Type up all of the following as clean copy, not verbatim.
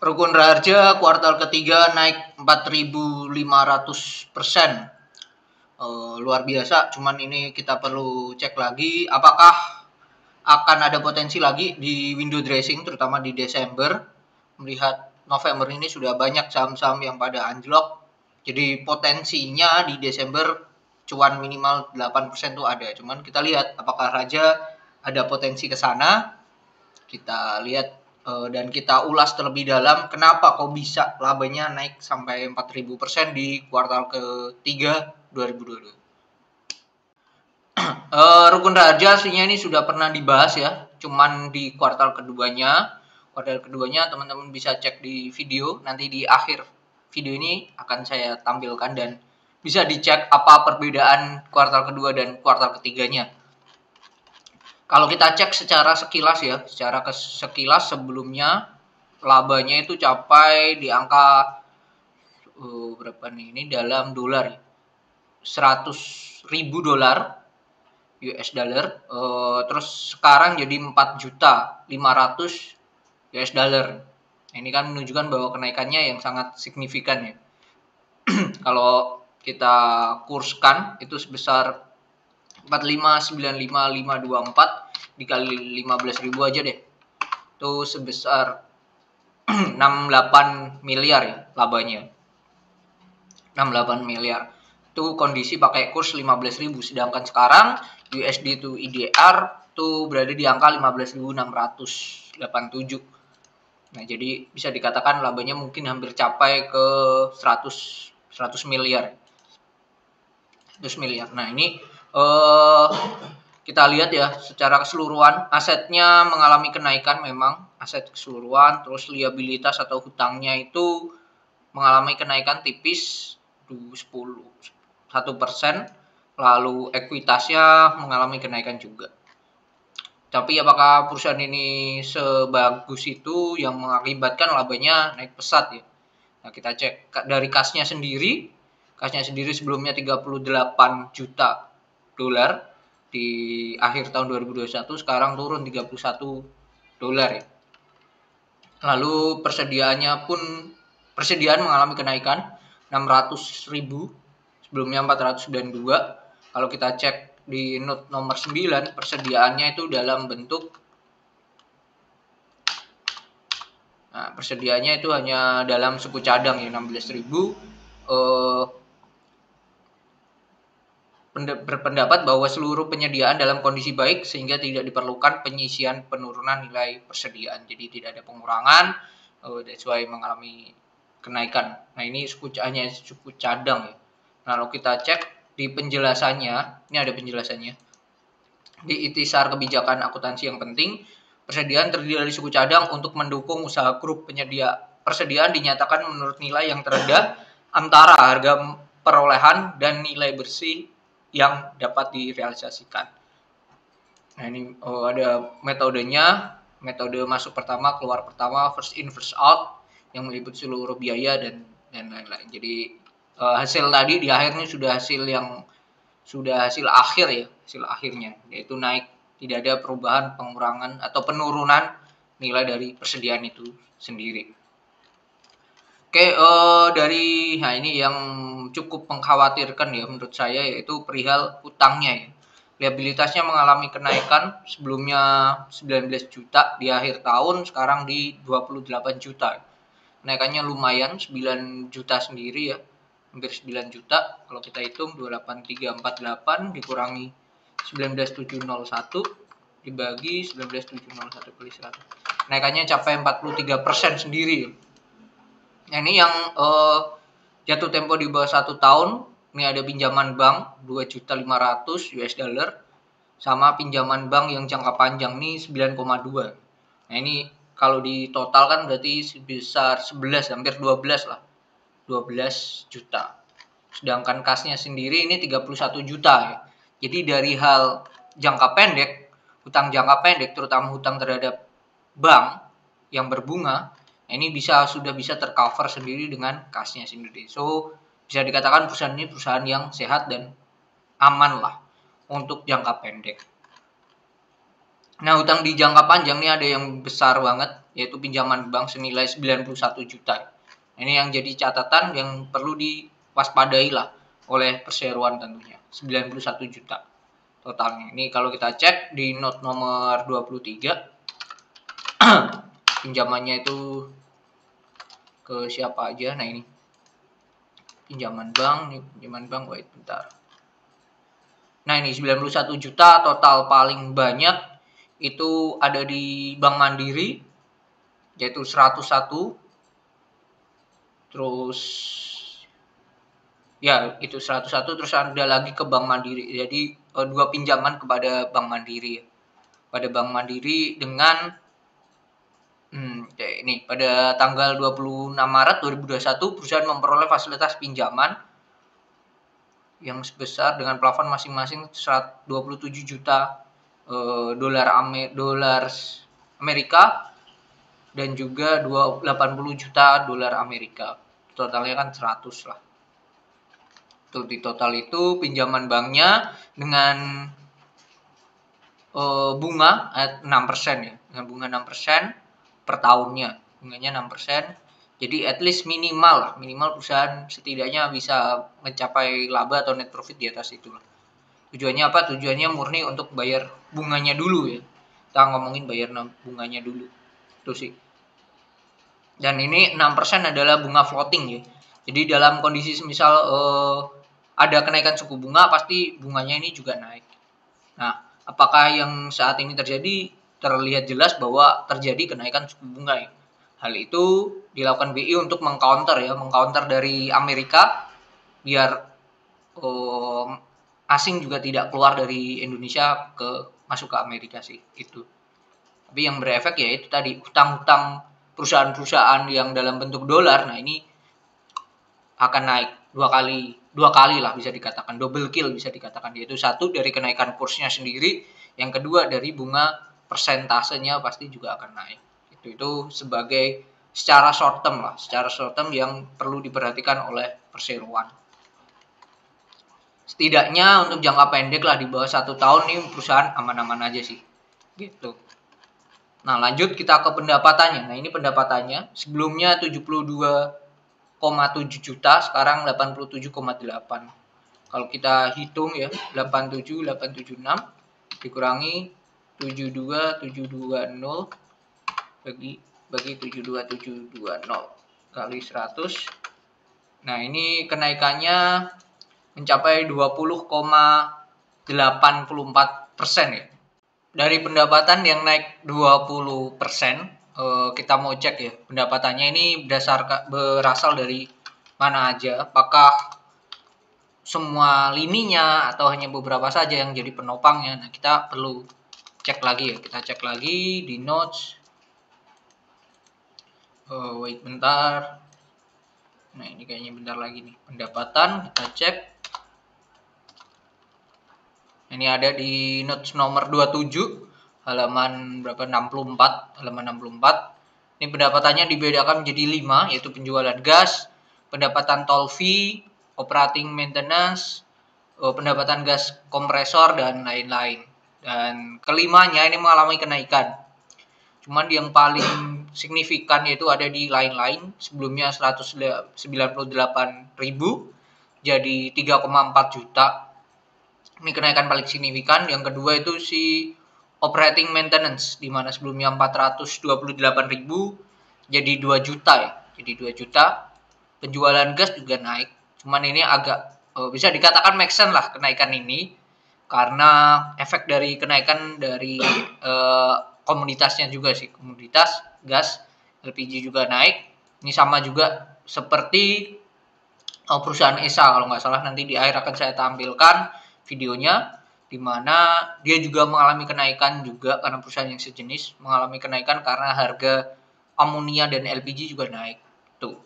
Rukun Raharja kuartal ketiga naik 4.500%. Luar biasa, cuman ini kita perlu cek lagi apakah akan ada potensi lagi di window dressing, terutama di Desember. Melihat November ini sudah banyak saham-saham yang pada anjlok, jadi potensinya di Desember cuan minimal 8% tuh ada. Cuman kita lihat apakah Raja ada potensi ke sana. Kita lihat dan kita ulas terlebih dalam kenapa kok bisa labanya naik sampai 4.000% di kuartal ketiga 2022. Rukun Raja aslinya ini sudah pernah dibahas ya, cuman di kuartal keduanya. Kuartal keduanya teman-teman bisa cek di video, nanti di akhir video ini akan saya tampilkan dan bisa dicek apa perbedaan kuartal kedua dan kuartal ketiganya. Kalau kita cek secara sekilas ya, sekilas sebelumnya labanya itu capai di angka berapa nih? Ini dalam dolar, 100.000 dolar US dollar. Terus sekarang jadi 4.500.000 US dollar. Ini kan menunjukkan bahwa kenaikannya yang sangat signifikan ya. Kalau kita kurskan itu sebesar 45.95524 dikali 15.000 aja deh. Itu sebesar 68 miliar ya labanya. 68 miliar. Itu kondisi pakai kurs 15.000, sedangkan sekarang USD to IDR tuh berada di angka 15.687. Nah, jadi bisa dikatakan labanya mungkin hampir capai ke 100 miliar. 100 miliar. Nah, ini kita lihat ya secara keseluruhan asetnya mengalami kenaikan, memang aset keseluruhan, terus liabilitas atau hutangnya itu mengalami kenaikan tipis 1%, lalu ekuitasnya mengalami kenaikan juga. Tapi apakah perusahaan ini sebagus itu yang mengakibatkan labanya naik pesat ya? Nah, kita cek dari kasnya sendiri. Kasnya sendiri sebelumnya 38 juta dolar di akhir tahun 2021, sekarang turun 31 dolar ya. Lalu persediaan mengalami kenaikan 600.000, sebelumnya 492. Kalau kita cek di note nomor 9, persediaannya itu dalam bentuk persediaannya itu hanya dalam suku cadang ya, 16.000. Berpendapat bahwa seluruh penyediaan dalam kondisi baik sehingga tidak diperlukan penyisian penurunan nilai persediaan. Jadi tidak ada pengurangan, that's why mengalami kenaikan. Nah, ini hanya suku cadang ya. Nah, kalau kita cek di penjelasannya, ini ada penjelasannya. Di ikhtisar kebijakan akuntansi yang penting, persediaan terdiri dari suku cadang untuk mendukung usaha grup penyedia. Persediaan dinyatakan menurut nilai yang terendah antara harga perolehan dan nilai bersih yang dapat direalisasikan. Nah, ini ada metodenya, metode masuk pertama, keluar pertama, first in first out, yang meliputi seluruh biaya dan lain-lain. Jadi hasil tadi di akhirnya sudah hasil akhir ya, hasil akhirnya, yaitu naik, tidak ada perubahan, pengurangan atau penurunan nilai dari persediaan itu sendiri. Oke, ini yang cukup mengkhawatirkan ya menurut saya, yaitu perihal hutangnya ya. Liabilitasnya mengalami kenaikan, sebelumnya 19 juta di akhir tahun, sekarang di 28 juta. Kenaikannya lumayan, 9 juta sendiri ya, hampir 9 juta. Kalau kita hitung 28348 dikurangi 19701 dibagi 19701 kali 100. Kenaikannya capai 43% sendiri ya. Nah, ini yang jatuh tempo di bawah 1 tahun. Ini ada pinjaman bank 2.500.000 US dollar sama pinjaman bank yang jangka panjang nih 9,2. Nah, ini kalau di total kan berarti sebesar 11, hampir 12 lah. 12 juta. Sedangkan kasnya sendiri ini 31 juta ya. Jadi dari hal jangka pendek, hutang jangka pendek terutama hutang terhadap bank yang berbunga, ini sudah bisa tercover sendiri dengan kasnya sendiri. So, bisa dikatakan perusahaan ini perusahaan yang sehat dan aman lah untuk jangka pendek. Nah, utang di jangka panjang nih ada yang besar banget, yaitu pinjaman bank senilai 91 juta. Ini yang jadi catatan yang perlu diwaspadai lah oleh perseroan tentunya. 91 juta totalnya. Ini kalau kita cek di note nomor 23, pinjamannya itu ke siapa aja. Nah, ini pinjaman bank, wait bentar. Nah, ini 91 juta total paling banyak itu ada di Bank Mandiri, yaitu 101. Terus ya itu 101, terus ada lagi ke Bank Mandiri. Jadi 2 pinjaman kepada Bank Mandiri. Pada Bank Mandiri dengan ini pada tanggal 26 Maret 2021 perusahaan memperoleh fasilitas pinjaman yang sebesar dengan plafon masing-masing 27 juta dolar Amerika dan juga 80 juta dolar Amerika. Totalnya kan 100 lah. Tuh, di total itu pinjaman banknya dengan bunga 6% ya. Dengan bunga 6% per tahunnya. Bunganya 6%. Jadi at least minimal perusahaan setidaknya bisa mencapai laba atau net profit di atas itu lah. Tujuannya apa? Tujuannya murni untuk bayar bunganya dulu ya. Kita ngomongin bayar bunganya dulu. Itu sih. Dan ini 6% adalah bunga floating ya. Jadi dalam kondisi misal ada kenaikan suku bunga, pasti bunganya ini juga naik. Nah, apakah yang saat ini terjadi? Terlihat jelas bahwa terjadi kenaikan suku bunga ya. Hal itu dilakukan BI untuk mengcounter dari Amerika biar asing juga tidak keluar dari Indonesia masuk ke Amerika sih itu. Tapi yang berefek ya itu tadi hutang-hutang perusahaan-perusahaan yang dalam bentuk dolar. Nah, ini akan naik dua kali lah bisa dikatakan, double kill bisa dikatakan, yaitu satu dari kenaikan kursnya sendiri, yang kedua dari bunga persentasenya pasti juga akan naik. Itu sebagai secara short term yang perlu diperhatikan oleh perseroan. Setidaknya untuk jangka pendek lah di bawah 1 tahun nih perusahaan aman-aman aja sih. Gitu. Nah, lanjut kita ke pendapatannya. Nah, ini pendapatannya sebelumnya 72,7 juta, sekarang 87,8. Kalau kita hitung ya, 87,876 dikurangi 72,720 bagi 72,720 kali 100. Nah, ini kenaikannya mencapai 20,84% ya. Dari pendapatan yang naik 20%, kita mau cek ya, pendapatannya ini berasal dari mana aja, apakah semua lininya atau hanya beberapa saja yang jadi penopangnya. Nah, kita perlu cek lagi ya, kita cek lagi di notes. Wait bentar. Nah, ini kayaknya bentar lagi nih. Pendapatan kita cek. Ini ada di notes nomor 27, halaman berapa? 64, halaman 64. Ini pendapatannya dibedakan menjadi 5, yaitu penjualan gas, pendapatan tol fee, operating maintenance, pendapatan gas kompresor, dan lain-lain. Dan kelimanya ini mengalami kenaikan. Cuman yang paling signifikan yaitu ada di lain-lain, sebelumnya 198.000 jadi 3,4 juta. Ini kenaikan paling signifikan. Yang kedua itu si operating maintenance, di mana sebelumnya 428.000 jadi 2 juta ya. Jadi 2 juta. Penjualan gas juga naik. Cuman ini agak bisa dikatakan make sense lah kenaikan ini, karena efek dari kenaikan dari komoditasnya juga sih. Komoditas gas LPG juga naik. Ini sama juga seperti perusahaan ESA, kalau nggak salah nanti di akhir akan saya tampilkan videonya, di mana dia juga mengalami kenaikan juga karena perusahaan yang sejenis mengalami kenaikan karena harga amonia dan LPG juga naik. Tuh.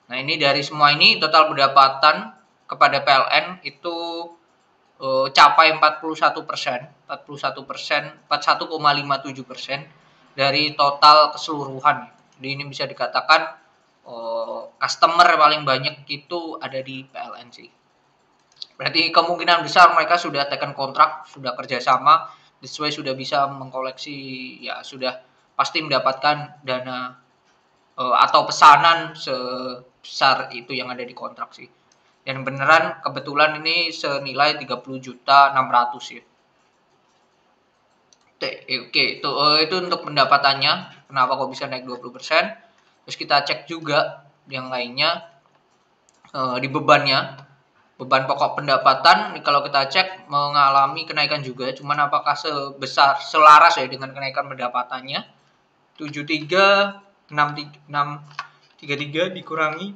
Nah, ini dari semua ini total pendapatan kepada PLN itu capai 41%, 41,57% dari total keseluruhan. Jadi ini bisa dikatakan customer paling banyak itu ada di PLN sih. Berarti kemungkinan besar mereka sudah tekan kontrak, sudah kerjasama That's why sudah bisa mengkoleksi, ya sudah pasti mendapatkan dana atau pesanan sebesar itu yang ada di kontrak sih. Dan beneran kebetulan ini senilai 30.600.000 ya. Oke, itu untuk pendapatannya. Kenapa kok bisa naik 20%? Terus kita cek juga yang lainnya di bebannya. Beban pokok pendapatan kalau kita cek mengalami kenaikan juga, cuman apakah selaras ya dengan kenaikan pendapatannya? 73.633 dikurangi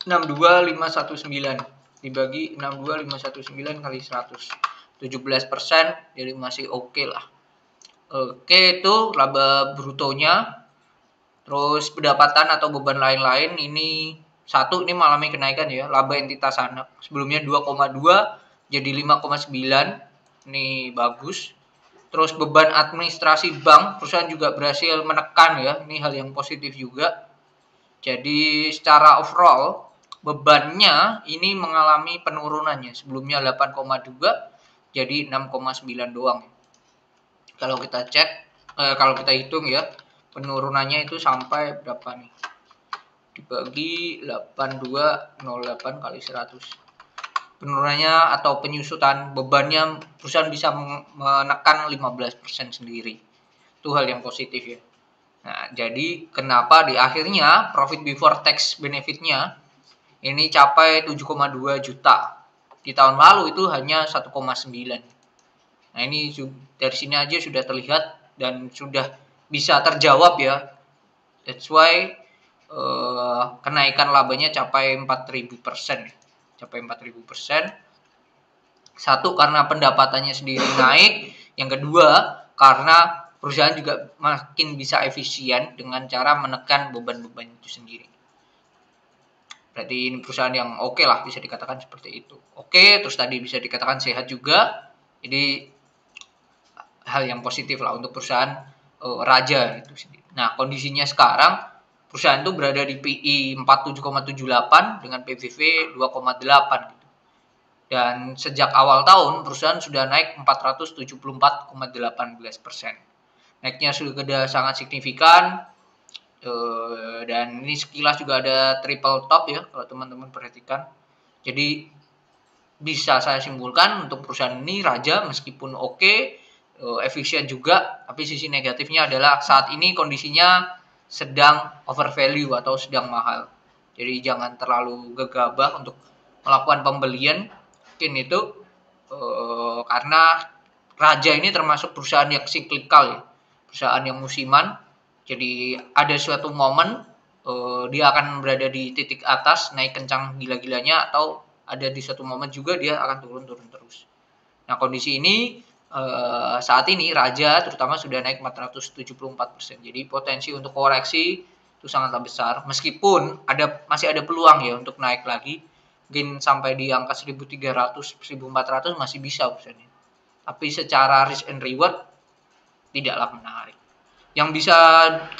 62.519 dibagi 62.519 kali 100, 17%, jadi masih oke lah. Oke, itu laba brutonya. Terus pendapatan atau beban lain-lain ini ini mengalami kenaikan ya. Laba entitas anak sebelumnya 2,2 jadi 5,9. Ini bagus. Terus beban administrasi bank perusahaan juga berhasil menekan ya. Ini hal yang positif juga. Jadi secara overall bebannya ini mengalami penurunannya. Sebelumnya 8,2 jadi 6,9 doang. Kalau kita cek, kalau kita hitung ya, penurunannya itu sampai berapa nih? Dibagi 8208 kali 100. Penurunannya atau penyusutan bebannya perusahaan bisa menekan 15% sendiri. Itu hal yang positif ya. Nah, jadi kenapa di akhirnya profit before tax benefitnya ini capai 7,2 juta. Di tahun lalu itu hanya 1,9. Nah, ini dari sini aja sudah terlihat dan sudah bisa terjawab ya. That's why kenaikan labanya capai 4.000%. Capai 4.000%. Satu, karena pendapatannya sendiri naik. Yang kedua, karena perusahaan juga makin bisa efisien dengan cara menekan beban-beban itu sendiri. Berarti ini perusahaan yang oke lah, bisa dikatakan seperti itu. Oke, terus tadi bisa dikatakan sehat juga. Jadi hal yang positif lah untuk perusahaan raja itu sendiri. Nah, kondisinya sekarang perusahaan itu berada di PI 47,78 dengan PBV 2,8 gitu. Dan sejak awal tahun perusahaan sudah naik 474,18%. Naiknya sudah sangat signifikan. Dan ini sekilas juga ada triple top ya kalau teman-teman perhatikan. Jadi bisa saya simpulkan untuk perusahaan ini raja meskipun oke, efisien juga, tapi sisi negatifnya adalah saat ini kondisinya sedang overvalue atau sedang mahal. Jadi jangan terlalu gegabah untuk melakukan pembelian. Mungkin itu karena raja ini termasuk perusahaan yang siklikal ya, perusahaan yang musiman. Jadi ada suatu momen dia akan berada di titik atas, naik kencang gila-gilanya, atau ada di suatu momen juga dia akan turun-turun terus. Nah, kondisi ini saat ini raja terutama sudah naik 474%. Jadi potensi untuk koreksi itu sangatlah besar. Meskipun masih ada peluang ya untuk naik lagi. Mungkin sampai di angka 1.300, 1.400 masih bisa perusahaannya. Tapi secara risk and reward tidaklah menarik. Yang bisa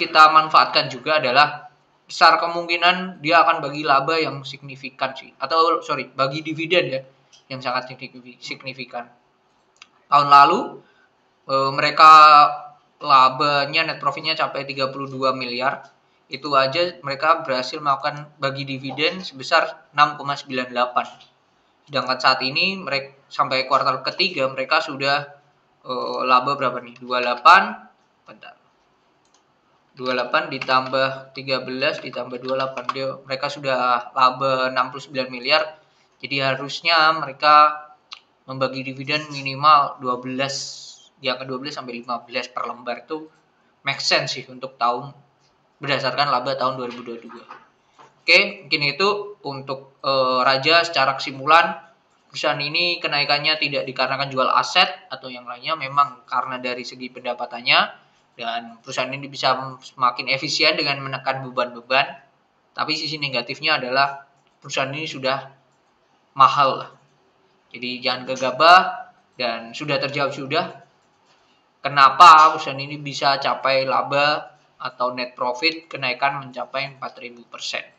kita manfaatkan juga adalah besar kemungkinan dia akan bagi laba yang signifikan sih. Atau bagi dividen ya yang sangat signifikan. Tahun lalu mereka labanya, net profitnya capai 32 miliar. Itu aja mereka berhasil melakukan bagi dividen sebesar 6,98. Sedangkan saat ini mereka sampai kuartal ketiga mereka sudah laba berapa nih? 28 ditambah 13 ditambah 28, mereka sudah laba 69 miliar. Jadi harusnya mereka membagi dividen minimal 12, di angka 12 sampai 15 per lembar. Itu make sense sih untuk tahun berdasarkan laba tahun 2022. Oke, mungkin itu untuk raja. Secara kesimpulan, perusahaan ini kenaikannya tidak dikarenakan jual aset atau yang lainnya, memang karena dari segi pendapatannya, dan perusahaan ini bisa semakin efisien dengan menekan beban-beban. Tapi sisi negatifnya adalah perusahaan ini sudah mahal. Jadi jangan gegabah, dan sudah terjawab kenapa perusahaan ini bisa capai laba atau net profit kenaikan mencapai 4.000%.